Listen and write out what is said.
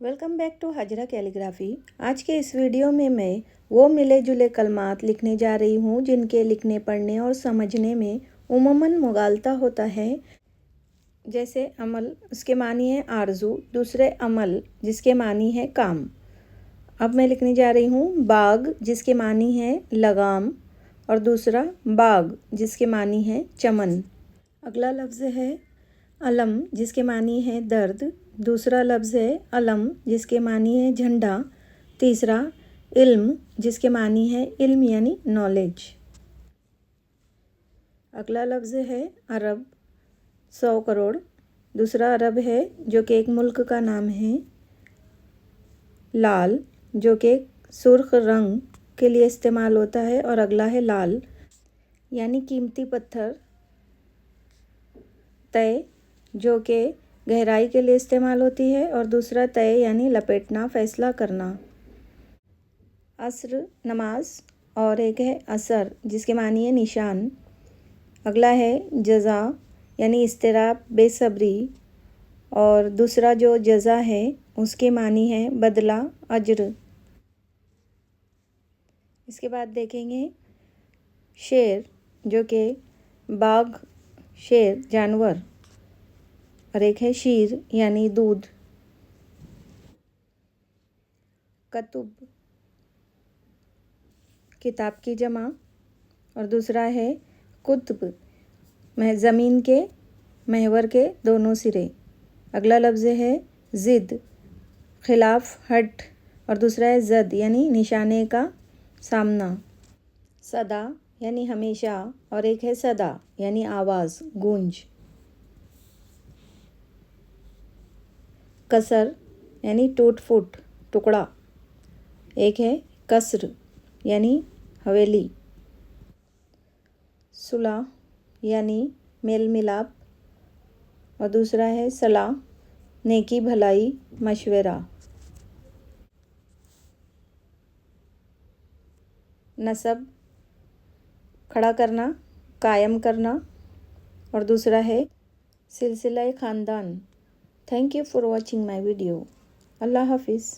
Welcome back to Hajra calligraphy. आज के इस वीडियो में मैं वो मिले जुले कलमात लिखने जा रही हूँ जिनके लिखने पढ़ने और समझने में उमूमन मुगालता होता है। जैसे अमल, उसके मानी है आरजू, दूसरे अमल जिसके मानी है काम। अब मैं लिखने जा रही हूँ बाग, जिसके मानी है लगाम, और दूसरा बाग जिसके मानी है चमन। अगला लफ्ज़ है अलम, जिसके मानी है दर्द। दूसरा लफ्ज़ है अलम, जिसके मानी है झंडा। तीसरा इल्म, जिसके मानी है इल्म यानी नॉलेज। अगला लफ्ज़ है अरब, 100 करोड़। दूसरा अरब है जो कि एक मुल्क का नाम है। लाल, जो कि सुर्ख रंग के लिए इस्तेमाल होता है। और अगला है लाल यानी कीमती पत्थर। तय, जो कि गहराई के लिए इस्तेमाल होती है। और दूसरा तय यानी लपेटना, फैसला करना। अस्र, नमाज। और एक है असर, जिसके मानी है निशान। अगला है जज़ा यानी इस्तिराब, बेसब्री। और दूसरा जो जज़ा है उसके मानी है बदला, अज्र। इसके बाद देखेंगे शेर, जो कि बाघ, शेर जानवर। और एक है शीर यानी दूध। कतुब, किताब की जमा। और दूसरा है कुतुब, ज़मीन के महवर के दोनों सिरे। अगला लफ्ज़ है ज़िद, खिलाफ, हट। और दूसरा है ज़द यानी निशाने का सामना। सदा यानी हमेशा। और एक है सदा यानी आवाज़, गूंज। कसर यानी टूट फूट, टुकड़ा। एक है कसर यानी हवेली। सुलह यानी मेल मिलाप। और दूसरा है सलाह, नेकी, भलाई, मशवरा। नसब, खड़ा करना, कायम करना। और दूसरा है सिलसिला ख़ानदान। Thank you for watching my video. Allah हाफिज़।